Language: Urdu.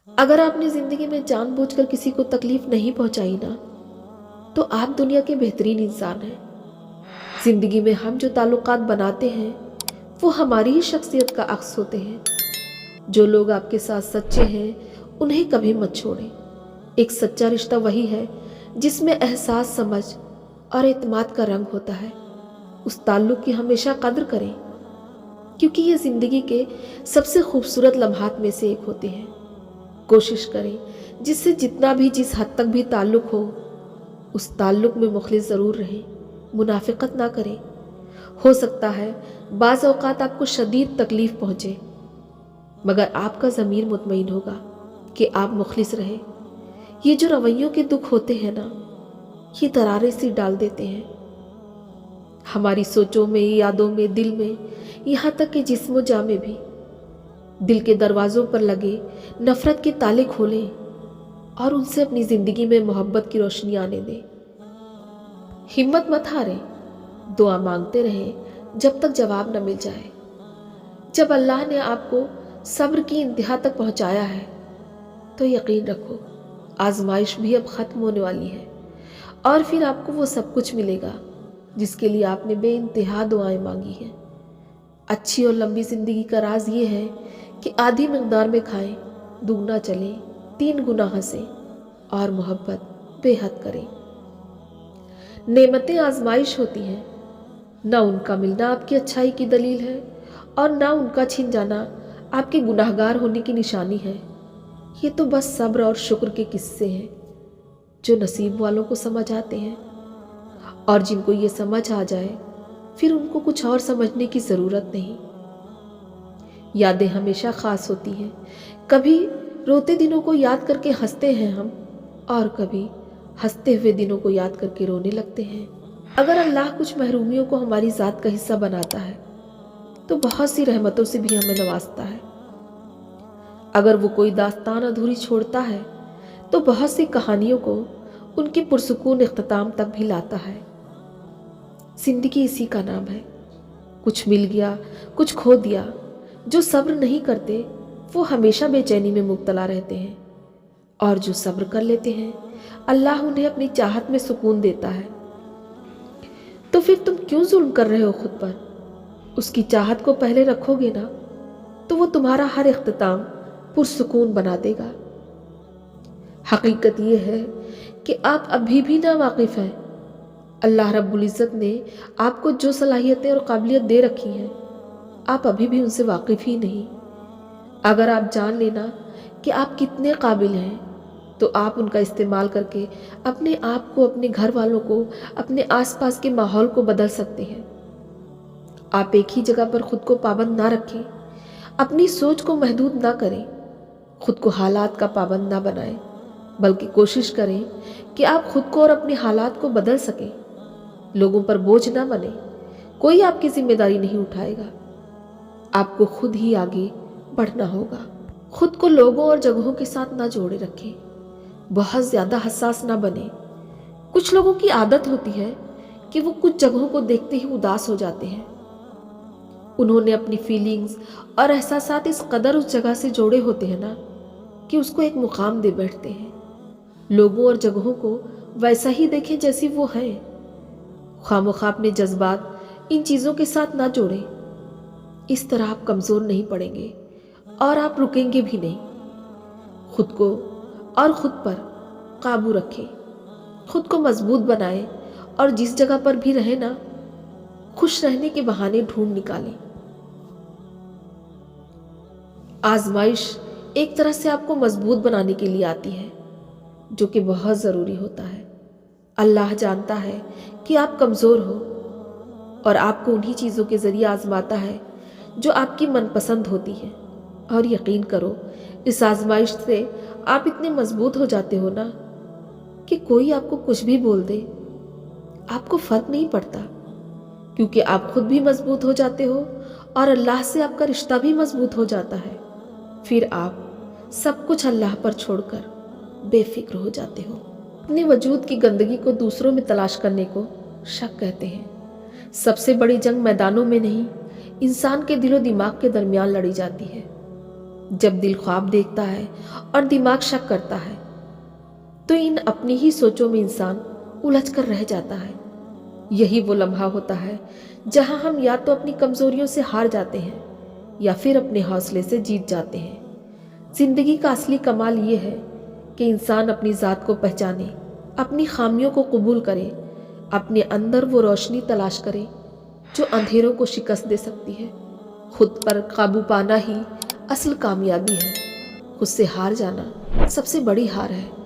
اگر آپ نے زندگی میں جان بوجھ کر کسی کو تکلیف نہیں پہنچائی نا، تو آپ دنیا کے بہترین انسان ہیں۔ زندگی میں ہم جو تعلقات بناتے ہیں وہ ہماری ہی شخصیت کا عکس ہوتے ہیں۔ جو لوگ آپ کے ساتھ سچے ہیں انہیں کبھی مت چھوڑیں۔ ایک سچا رشتہ وہی ہے جس میں احساس، سمجھ اور اعتماد کا رنگ ہوتا ہے۔ اس تعلق کی ہمیشہ قدر کریں، کیونکہ یہ زندگی کے سب سے خوبصورت لمحات میں سے ایک ہوتے ہیں۔ کوشش کریں جس سے جتنا بھی، جس حد تک بھی تعلق ہو، اس تعلق میں مخلص ضرور رہیں، منافقت نہ کریں۔ ہو سکتا ہے بعض اوقات آپ کو شدید تکلیف پہنچے، مگر آپ کا ضمیر مطمئن ہوگا کہ آپ مخلص رہیں۔ یہ جو رویوں کے دکھ ہوتے ہیں نا، یہ دراریں سی ڈال دیتے ہیں ہماری سوچوں میں، یادوں میں، دل میں، یہاں تک کہ جسم و جاں میں بھی۔ دل کے دروازوں پر لگے نفرت کے تالے کھولیں اور ان سے اپنی زندگی میں محبت کی روشنی آنے دیں۔ ہمت مت ہاریں، دعا مانگتے رہیں جب تک جواب نہ مل جائے۔ جب اللہ نے آپ کو صبر کی انتہا تک پہنچایا ہے تو یقین رکھو آزمائش بھی اب ختم ہونے والی ہے، اور پھر آپ کو وہ سب کچھ ملے گا جس کے لیے آپ نے بے انتہا دعائیں مانگی ہیں۔ اچھی اور لمبی زندگی کا راز یہ ہے کہ آدھی مقدار میں کھائیں، دگنا چلیں، 3 گنا ہنسیں اور محبت بے حد کریں۔ نعمتیں آزمائش ہوتی ہیں، نہ ان کا ملنا آپ کی اچھائی کی دلیل ہے اور نہ ان کا چھن جانا آپ کے گناہگار ہونے کی نشانی ہے۔ یہ تو بس صبر اور شکر کے قصے ہیں جو نصیب والوں کو سمجھ آتے ہیں، اور جن کو یہ سمجھ آ جائے پھر ان کو کچھ اور سمجھنے کی ضرورت نہیں۔ یادیں ہمیشہ خاص ہوتی ہیں، کبھی روتے دنوں کو یاد کر کے ہنستے ہیں ہم، اور کبھی ہنستے ہوئے دنوں کو یاد کر کے رونے لگتے ہیں۔ اگر اللہ کچھ محرومیوں کو ہماری ذات کا حصہ بناتا ہے تو بہت سی رحمتوں سے بھی ہمیں نوازتا ہے۔ اگر وہ کوئی داستان ادھوری چھوڑتا ہے تو بہت سی کہانیوں کو ان کے پرسکون اختتام تک بھی لاتا ہے۔ زندگی اسی کا نام ہے، کچھ مل گیا، کچھ کھو دیا۔ جو صبر نہیں کرتے وہ ہمیشہ بے چینی میں مبتلا رہتے ہیں، اور جو صبر کر لیتے ہیں اللہ انہیں اپنی چاہت میں سکون دیتا ہے۔ تو پھر تم کیوں ظلم کر رہے ہو خود پر؟ اس کی چاہت کو پہلے رکھو گے نا تو وہ تمہارا ہر اختتام پرسکون بنا دے گا۔ حقیقت یہ ہے کہ آپ ابھی بھی نا واقف ہیں۔ اللہ رب العزت نے آپ کو جو صلاحیتیں اور قابلیت دے رکھی ہیں، آپ ابھی بھی ان سے واقف ہی نہیں۔ اگر آپ جان لینا کہ آپ کتنے قابل ہیں تو آپ ان کا استعمال کر کے اپنے آپ کو، اپنے گھر والوں کو، اپنے آس پاس کے ماحول کو بدل سکتے ہیں۔ آپ ایک ہی جگہ پر خود کو پابند نہ رکھیں، اپنی سوچ کو محدود نہ کریں، خود کو حالات کا پابند نہ بنائیں، بلکہ کوشش کریں کہ آپ خود کو اور اپنے حالات کو بدل سکیں۔ لوگوں پر بوجھ نہ بنیں، کوئی آپ کی ذمہ داری نہیں اٹھائے گا، آپ کو خود ہی آگے بڑھنا ہوگا۔ خود کو لوگوں اور جگہوں کے ساتھ نہ جوڑے رکھیں، بہت زیادہ حساس نہ بنیں۔ کچھ لوگوں کی عادت ہوتی ہے کہ وہ کچھ جگہوں کو دیکھتے ہی اداس ہو جاتے ہیں۔ انہوں نے اپنی فیلنگز اور احساسات اس قدر اس جگہ سے جوڑے ہوتے ہیں نا کہ اس کو ایک مقام دے بیٹھتے ہیں۔ لوگوں اور جگہوں کو ویسا ہی دیکھیں جیسی وہ ہیں۔ خواہ اپنے جذبات ان چیزوں کے ساتھ نہ جوڑیں، اس طرح آپ کمزور نہیں پڑیں گے اور آپ رکیں گے بھی نہیں۔ خود کو اور خود پر قابو رکھیں، خود کو مضبوط بنائیں، اور جس جگہ پر بھی رہیں نا، خوش رہنے کے بہانے ڈھونڈ نکالیں۔ آزمائش ایک طرح سے آپ کو مضبوط بنانے کے لیے آتی ہے، جو کہ بہت ضروری ہوتا ہے۔ اللہ جانتا ہے کہ آپ کمزور ہو اور آپ کو انہی چیزوں کے ذریعے آزماتا ہے جو آپ کی من پسند ہوتی ہیں، اور یقین کرو اس آزمائش سے آپ اتنے مضبوط ہو جاتے ہو نا کہ کوئی آپ کو کچھ بھی بول دے آپ کو فرق نہیں پڑتا، کیونکہ آپ خود بھی مضبوط ہو جاتے ہو اور اللہ سے آپ کا رشتہ بھی مضبوط ہو جاتا ہے۔ پھر آپ سب کچھ اللہ پر چھوڑ کر بے فکر ہو جاتے ہو۔ اپنے وجود کی گندگی کو دوسروں میں تلاش کرنے کو شک کہتے ہیں۔ سب سے بڑی جنگ میدانوں میں نہیں، انسان کے دل و دماغ کے درمیان لڑی جاتی ہے۔ جب دل خواب دیکھتا ہے اور دماغ شک کرتا ہے تو ان اپنی ہی سوچوں میں انسان الجھ کر رہ جاتا ہے۔ یہی وہ لمحہ ہوتا ہے جہاں ہم یا تو اپنی کمزوریوں سے ہار جاتے ہیں یا پھر اپنے حوصلے سے جیت جاتے ہیں۔ زندگی کا اصلی کمال یہ ہے کہ انسان اپنی ذات کو پہچانے، اپنی خامیوں کو قبول کرے، اپنے اندر وہ روشنی تلاش کرے جو اندھیروں کو شکست دے سکتی ہے۔ خود پر قابو پانا ہی اصل کامیابی ہے۔ خود سے ہار جانا سب سے بڑی ہار ہے۔